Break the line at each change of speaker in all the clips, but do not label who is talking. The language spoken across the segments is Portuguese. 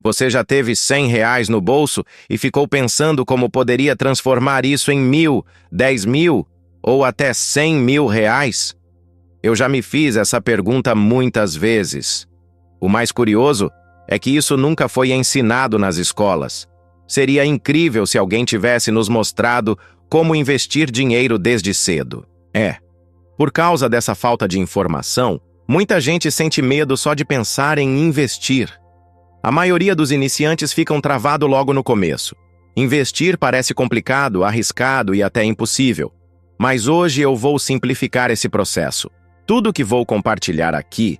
Você já teve R$ 100 no bolso e ficou pensando como poderia transformar isso em 1.000, 10.000 ou até R$ 100.000? Eu já me fiz essa pergunta muitas vezes. O mais curioso é que isso nunca foi ensinado nas escolas. Seria incrível se alguém tivesse nos mostrado como investir dinheiro desde cedo. Por causa dessa falta de informação, muita gente sente medo só de pensar em investir. A maioria dos iniciantes ficam travados logo no começo. Investir parece complicado, arriscado e até impossível. Mas hoje eu vou simplificar esse processo. Tudo que vou compartilhar aqui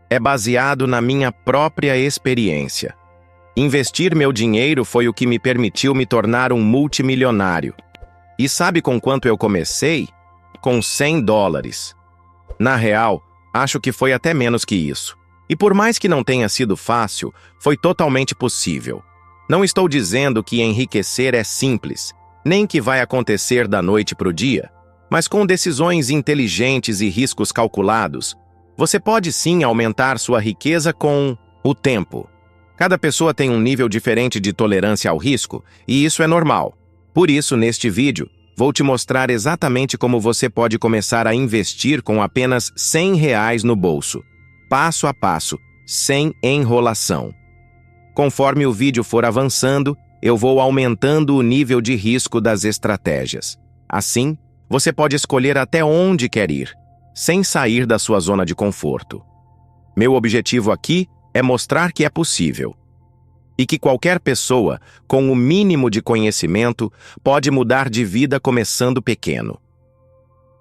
é baseado na minha própria experiência. Investir meu dinheiro foi o que me permitiu me tornar um multimilionário. E sabe com quanto eu comecei? Com $100. Na real, acho que foi até menos que isso. E por mais que não tenha sido fácil, foi totalmente possível. Não estou dizendo que enriquecer é simples, nem que vai acontecer da noite para o dia, mas com decisões inteligentes e riscos calculados, você pode sim aumentar sua riqueza com o tempo. Cada pessoa tem um nível diferente de tolerância ao risco, e isso é normal. Por isso, neste vídeo, vou te mostrar exatamente como você pode começar a investir com apenas R$ 100 no bolso. Passo a passo, sem enrolação. Conforme o vídeo for avançando, eu vou aumentando o nível de risco das estratégias. Assim, você pode escolher até onde quer ir, sem sair da sua zona de conforto. Meu objetivo aqui é mostrar que é possível. E que qualquer pessoa, com o mínimo de conhecimento, pode mudar de vida começando pequeno.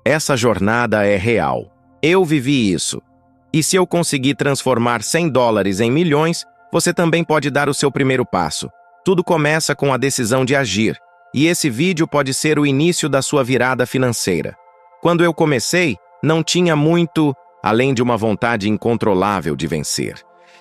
Essa jornada é real. Eu vivi isso. E se eu conseguir transformar $100 em milhões, você também pode dar o seu primeiro passo. Tudo começa com a decisão de agir, e esse vídeo pode ser o início da sua virada financeira. Quando eu comecei, não tinha muito, além de uma vontade incontrolável de vencer.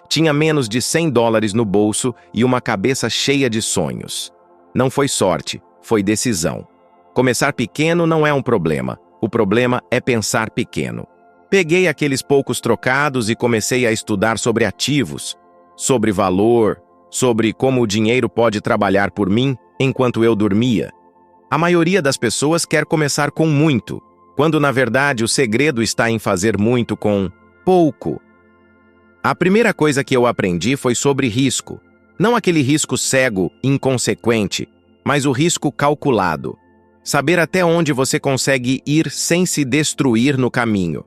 Tinha menos de $100 no bolso e uma cabeça cheia de sonhos. Não foi sorte, foi decisão. Começar pequeno não é um problema, o problema é pensar pequeno. Peguei aqueles poucos trocados e comecei a estudar sobre ativos, sobre valor, sobre como o dinheiro pode trabalhar por mim enquanto eu dormia. A maioria das pessoas quer começar com muito, quando na verdade o segredo está em fazer muito com pouco. A primeira coisa que eu aprendi foi sobre risco. Não aquele risco cego, inconsequente, mas o risco calculado. Saber até onde você consegue ir sem se destruir no caminho.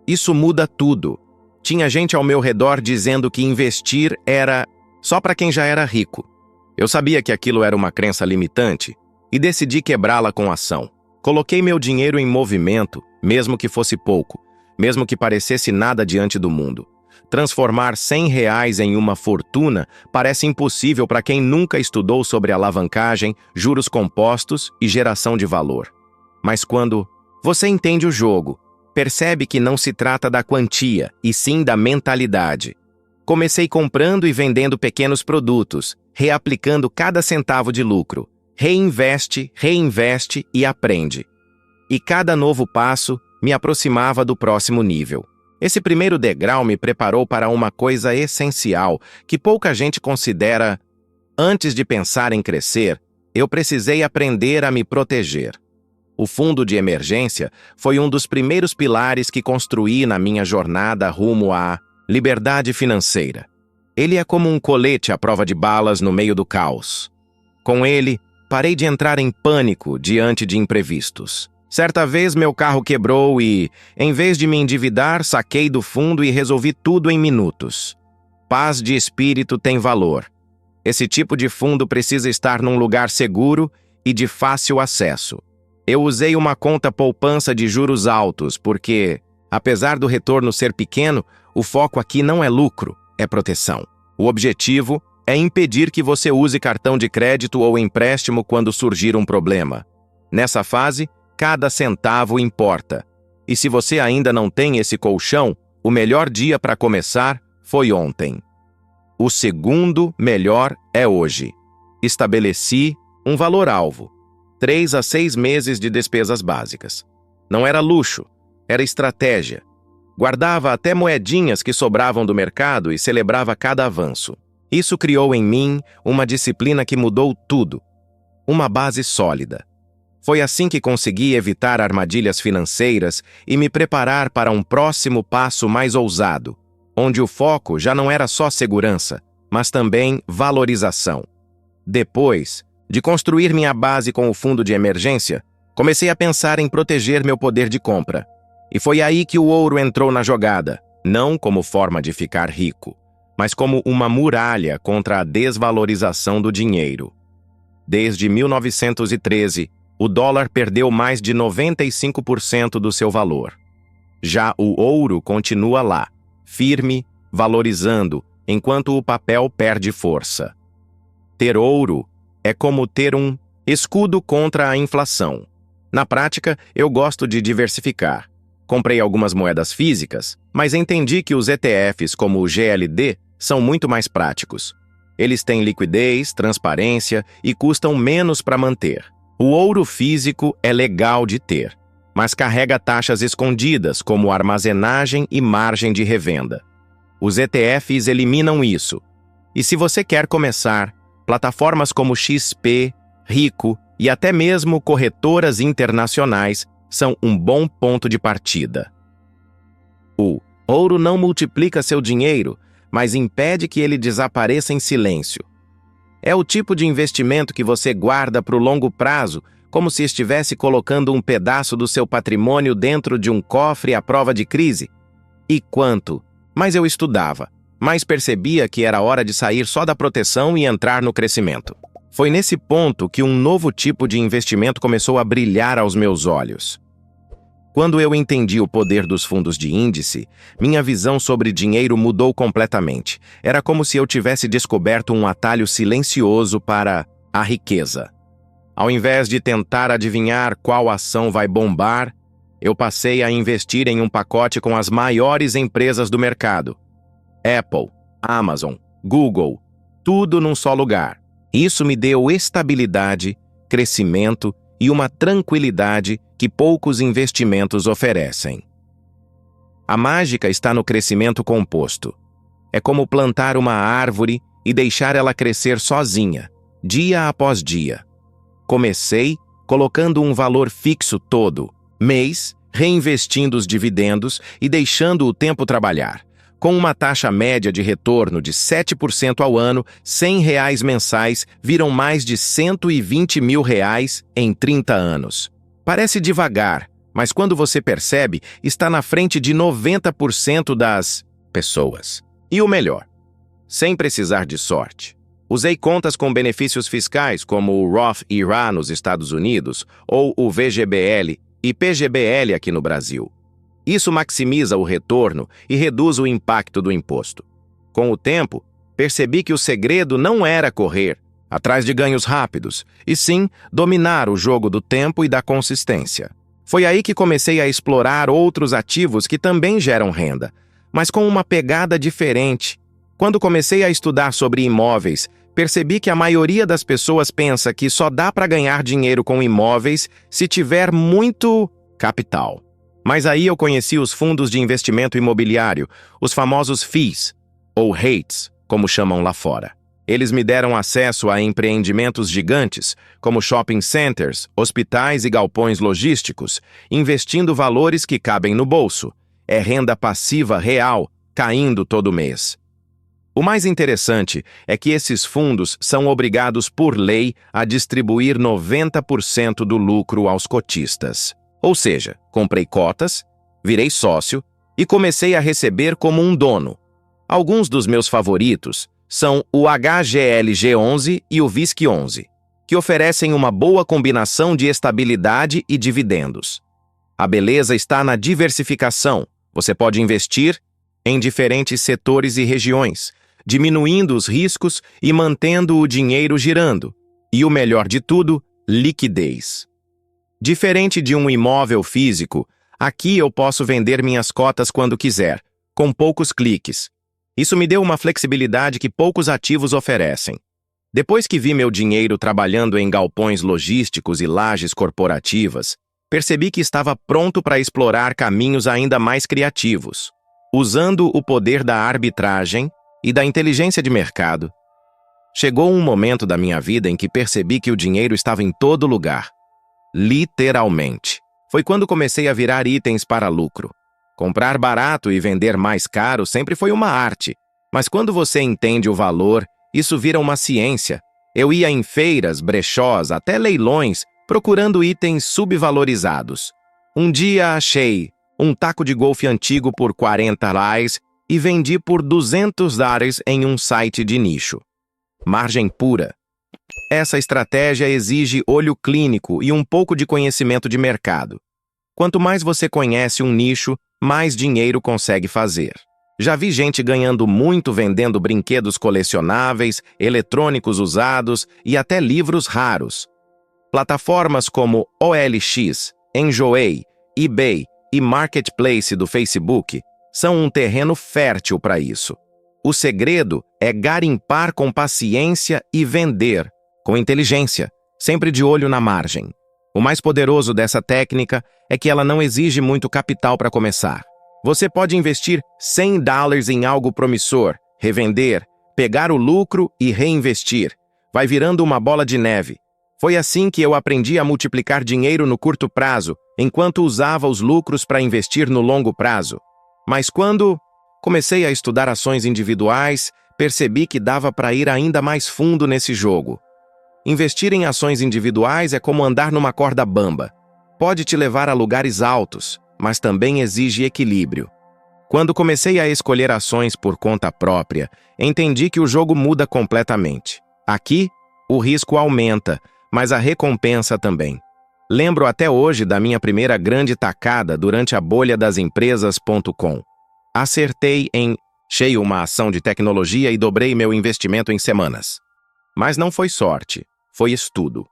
Isso muda tudo. Tinha gente ao meu redor dizendo que investir era só para quem já era rico. Eu sabia que aquilo era uma crença limitante e decidi quebrá-la com ação. Coloquei meu dinheiro em movimento, mesmo que fosse pouco, mesmo que parecesse nada diante do mundo. Transformar R$ 100 em uma fortuna parece impossível para quem nunca estudou sobre alavancagem, juros compostos e geração de valor. Mas quando você entende o jogo, percebe que não se trata da quantia, e sim da mentalidade. Comecei comprando e vendendo pequenos produtos, reaplicando cada centavo de lucro. Reinveste, reinveste e aprende. E cada novo passo me aproximava do próximo nível. Esse primeiro degrau me preparou para uma coisa essencial que pouca gente considera. Antes de pensar em crescer, eu precisei aprender a me proteger. O fundo de emergência foi um dos primeiros pilares que construí na minha jornada rumo à liberdade financeira. Ele é como um colete à prova de balas no meio do caos. Com ele, parei de entrar em pânico diante de imprevistos. Certa vez meu carro quebrou e, em vez de me endividar, saquei do fundo e resolvi tudo em minutos. Paz de espírito tem valor. Esse tipo de fundo precisa estar num lugar seguro e de fácil acesso. Eu usei uma conta poupança de juros altos porque, apesar do retorno ser pequeno, o foco aqui não é lucro, é proteção. O objetivo é impedir que você use cartão de crédito ou empréstimo quando surgir um problema. Nessa fase, cada centavo importa. E se você ainda não tem esse colchão, o melhor dia para começar foi ontem. O segundo melhor é hoje. Estabeleci um valor-alvo. 3 a 6 meses de despesas básicas. Não era luxo, era estratégia. Guardava até moedinhas que sobravam do mercado e celebrava cada avanço. Isso criou em mim uma disciplina que mudou tudo. Uma base sólida. Foi assim que consegui evitar armadilhas financeiras e me preparar para um próximo passo mais ousado, onde o foco já não era só segurança, mas também valorização. Depois de construir minha base com o fundo de emergência, comecei a pensar em proteger meu poder de compra. E foi aí que o ouro entrou na jogada, não como forma de ficar rico, mas como uma muralha contra a desvalorização do dinheiro. Desde 1913, o dólar perdeu mais de 95% do seu valor. Já o ouro continua lá, firme, valorizando, enquanto o papel perde força. Ter ouro é como ter um escudo contra a inflação. Na prática, eu gosto de diversificar. Comprei algumas moedas físicas, mas entendi que os ETFs como o GLD são muito mais práticos. Eles têm liquidez, transparência e custam menos para manter. O ouro físico é legal de ter, mas carrega taxas escondidas como armazenagem e margem de revenda. Os ETFs eliminam isso. E se você quer começar, plataformas como XP, Rico e até mesmo corretoras internacionais são um bom ponto de partida. O ouro não multiplica seu dinheiro, mas impede que ele desapareça em silêncio. É o tipo de investimento que você guarda para o longo prazo, como se estivesse colocando um pedaço do seu patrimônio dentro de um cofre à prova de crise. E quanto mais eu estudava, mais percebia que era hora de sair só da proteção e entrar no crescimento. Foi nesse ponto que um novo tipo de investimento começou a brilhar aos meus olhos. Quando eu entendi o poder dos fundos de índice, minha visão sobre dinheiro mudou completamente. Era como se eu tivesse descoberto um atalho silencioso para a riqueza. Ao invés de tentar adivinhar qual ação vai bombar, eu passei a investir em um pacote com as maiores empresas do mercado. Apple, Amazon, Google, tudo num só lugar. Isso me deu estabilidade, crescimento e uma tranquilidade que poucos investimentos oferecem. A mágica está no crescimento composto. É como plantar uma árvore e deixar ela crescer sozinha, dia após dia. Comecei colocando um valor fixo todo mês, reinvestindo os dividendos e deixando o tempo trabalhar. Com uma taxa média de retorno de 7% ao ano, R$ 100 mensais viram mais de R$ 120 mil em 30 anos. Parece devagar, mas quando você percebe, está na frente de 90% das pessoas. E o melhor, sem precisar de sorte. Usei contas com benefícios fiscais como o Roth IRA nos Estados Unidos ou o VGBL e PGBL aqui no Brasil. Isso maximiza o retorno e reduz o impacto do imposto. Com o tempo, percebi que o segredo não era correr atrás de ganhos rápidos, e sim dominar o jogo do tempo e da consistência. Foi aí que comecei a explorar outros ativos que também geram renda, mas com uma pegada diferente. Quando comecei a estudar sobre imóveis, percebi que a maioria das pessoas pensa que só dá para ganhar dinheiro com imóveis se tiver muito capital. Mas aí eu conheci os fundos de investimento imobiliário, os famosos FIIs, ou REITs, como chamam lá fora. Eles me deram acesso a empreendimentos gigantes, como shopping centers, hospitais e galpões logísticos, investindo valores que cabem no bolso. É renda passiva real, caindo todo mês. O mais interessante é que esses fundos são obrigados por lei a distribuir 90% do lucro aos cotistas. Ou seja, comprei cotas, virei sócio e comecei a receber como um dono. Alguns dos meus favoritos são o HGLG11 e o VISC11, que oferecem uma boa combinação de estabilidade e dividendos. A beleza está na diversificação. Você pode investir em diferentes setores e regiões, diminuindo os riscos e mantendo o dinheiro girando. E o melhor de tudo, liquidez. Diferente de um imóvel físico, aqui eu posso vender minhas cotas quando quiser, com poucos cliques. Isso me deu uma flexibilidade que poucos ativos oferecem. Depois que vi meu dinheiro trabalhando em galpões logísticos e lajes corporativas, percebi que estava pronto para explorar caminhos ainda mais criativos. Usando o poder da arbitragem e da inteligência de mercado, Chegou um momento da minha vida em que percebi que o dinheiro estava em todo lugar. Literalmente. Foi quando comecei a virar itens para lucro. Comprar barato e vender mais caro sempre foi uma arte, mas quando você entende o valor, isso vira uma ciência. Eu ia em feiras, brechós, até leilões, procurando itens subvalorizados. Um dia achei um taco de golfe antigo por R$ 40 e vendi por $200 em um site de nicho. Margem pura. Essa estratégia exige olho clínico e um pouco de conhecimento de mercado. Quanto mais você conhece um nicho, mais dinheiro consegue fazer. Já vi gente ganhando muito vendendo brinquedos colecionáveis, eletrônicos usados e até livros raros. Plataformas como OLX, Enjoei, eBay e Marketplace do Facebook são um terreno fértil para isso. O segredo é garimpar com paciência e vender com inteligência, sempre de olho na margem. O mais poderoso dessa técnica é que ela não exige muito capital para começar. Você pode investir $100 em algo promissor, revender, pegar o lucro e reinvestir. Vai virando uma bola de neve. Foi assim que eu aprendi a multiplicar dinheiro no curto prazo, enquanto usava os lucros para investir no longo prazo. Mas quando comecei a estudar ações individuais, percebi que dava para ir ainda mais fundo nesse jogo. Investir em ações individuais é como andar numa corda bamba. Pode te levar a lugares altos, mas também exige equilíbrio. Quando comecei a escolher ações por conta própria, entendi que o jogo muda completamente. Aqui, o risco aumenta, mas a recompensa também. Lembro até hoje da minha primeira grande tacada durante a bolha das empresas.com. Acertei cheio uma ação de tecnologia e dobrei meu investimento em semanas. Mas não foi sorte, foi estudo.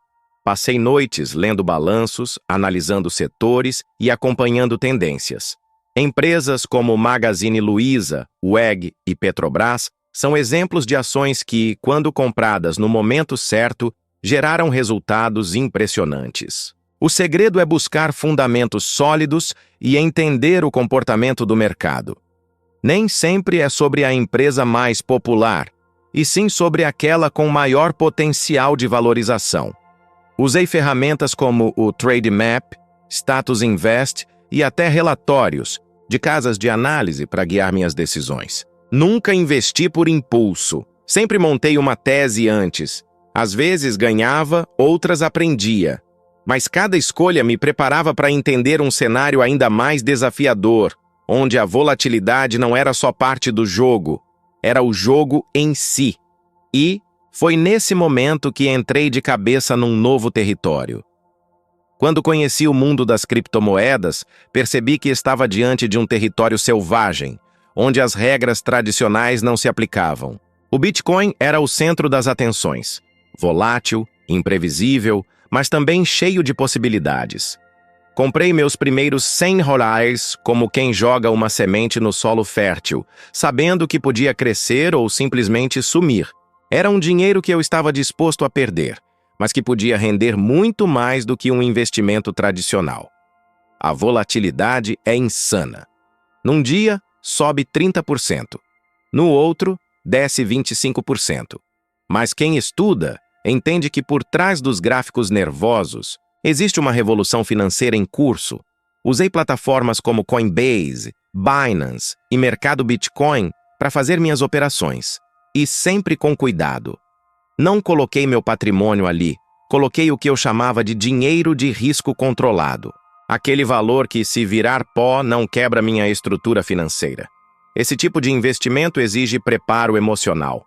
Passei noites lendo balanços, analisando setores e acompanhando tendências. Empresas como Magazine Luiza, WEG e Petrobras são exemplos de ações que, quando compradas no momento certo, geraram resultados impressionantes. O segredo é buscar fundamentos sólidos e entender o comportamento do mercado. Nem sempre é sobre a empresa mais popular, e sim sobre aquela com maior potencial de valorização. Usei ferramentas como o Trademap, Status Invest e até relatórios de casas de análise para guiar minhas decisões. Nunca investi por impulso. Sempre montei uma tese antes. Às vezes ganhava, outras aprendia. Mas cada escolha me preparava para entender um cenário ainda mais desafiador, onde a volatilidade não era só parte do jogo, era o jogo em si. E foi nesse momento que entrei de cabeça num novo território. Quando conheci o mundo das criptomoedas, percebi que estava diante de um território selvagem, onde as regras tradicionais não se aplicavam. O Bitcoin era o centro das atenções, volátil, imprevisível, mas também cheio de possibilidades. Comprei meus primeiros $100 como quem joga uma semente no solo fértil, sabendo que podia crescer ou simplesmente sumir. Era um dinheiro que eu estava disposto a perder, mas que podia render muito mais do que um investimento tradicional. A volatilidade é insana. Num dia, sobe 30%. No outro, desce 25%. Mas quem estuda entende que por trás dos gráficos nervosos existe uma revolução financeira em curso. Usei plataformas como Coinbase, Binance e Mercado Bitcoin para fazer minhas operações. E sempre com cuidado. Não coloquei meu patrimônio ali, coloquei o que eu chamava de dinheiro de risco controlado. Aquele valor que, se virar pó, não quebra minha estrutura financeira. Esse tipo de investimento exige preparo emocional.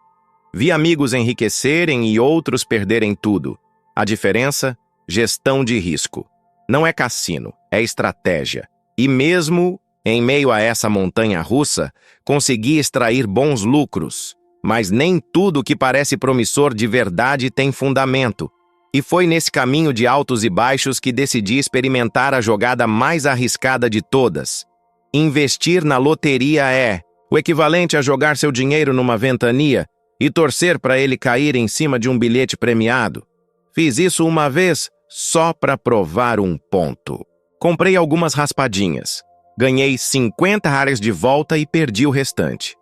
Vi amigos enriquecerem e outros perderem tudo. A diferença? Gestão de risco. Não é cassino, é estratégia. E mesmo em meio a essa montanha russa, consegui extrair bons lucros. Mas nem tudo que parece promissor de verdade tem fundamento. E foi nesse caminho de altos e baixos que decidi experimentar a jogada mais arriscada de todas. Investir na loteria é o equivalente a jogar seu dinheiro numa ventania e torcer para ele cair em cima de um bilhete premiado. Fiz isso uma vez só para provar um ponto. Comprei algumas raspadinhas. Ganhei $50 de volta e perdi o restante.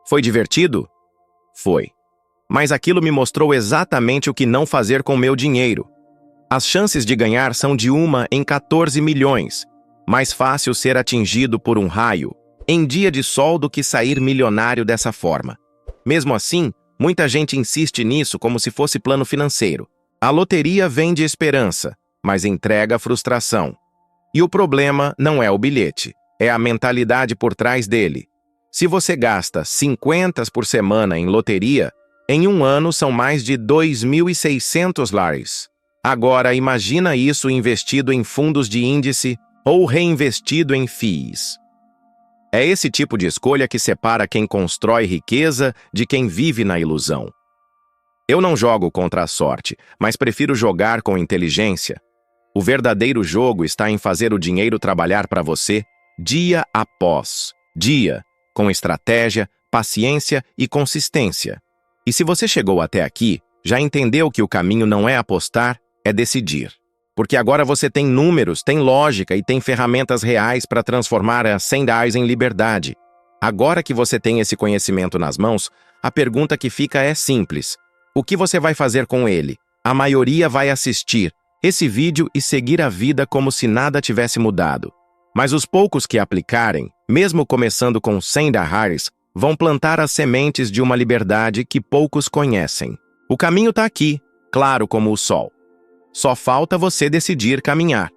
Foi divertido? Foi. mas aquilo me mostrou exatamente o que não fazer com meu dinheiro. As chances de ganhar são de 1 em 14 milhões. Mais fácil ser atingido por um raio em dia de sol do que sair milionário dessa forma. Mesmo assim, muita gente insiste nisso como se fosse plano financeiro. A loteria vende esperança, mas entrega frustração. E o problema não é o bilhete, é a mentalidade por trás dele. Se você gasta 50 por semana em loteria, em um ano são mais de 2.600 lares. Agora imagina isso investido em fundos de índice ou reinvestido em FIIs. É esse tipo de escolha que separa quem constrói riqueza de quem vive na ilusão. Eu não jogo contra a sorte, mas prefiro jogar com inteligência. O verdadeiro jogo está em fazer o dinheiro trabalhar para você dia após dia, com estratégia, paciência e consistência. E se você chegou até aqui, já entendeu que o caminho não é apostar, é decidir. Porque agora você tem números, tem lógica e tem ferramentas reais para transformar as 100 reais em liberdade. Agora que você tem esse conhecimento nas mãos, a pergunta que fica é simples. O que você vai fazer com ele? A maioria vai assistir esse vídeo e seguir a vida como se nada tivesse mudado. Mas os poucos que aplicarem, mesmo começando com 100 reais, vão plantar as sementes de uma liberdade que poucos conhecem. O caminho está aqui, claro como o sol. Só falta você decidir caminhar.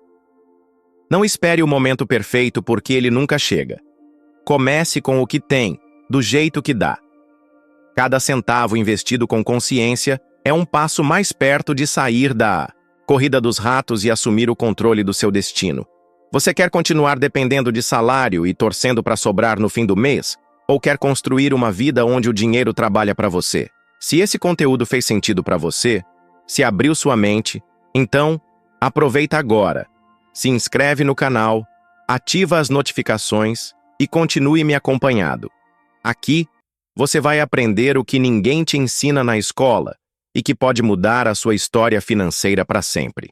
Não espere o momento perfeito porque ele nunca chega. Comece com o que tem, do jeito que dá. Cada centavo investido com consciência é um passo mais perto de sair da corrida dos ratos e assumir o controle do seu destino. Você quer continuar dependendo de salário e torcendo para sobrar no fim do mês? Ou quer construir uma vida onde o dinheiro trabalha para você? Se esse conteúdo fez sentido para você, se abriu sua mente, então aproveita agora, se inscreve no canal, ativa as notificações e continue me acompanhando. Aqui, você vai aprender o que ninguém te ensina na escola e que pode mudar a sua história financeira para sempre.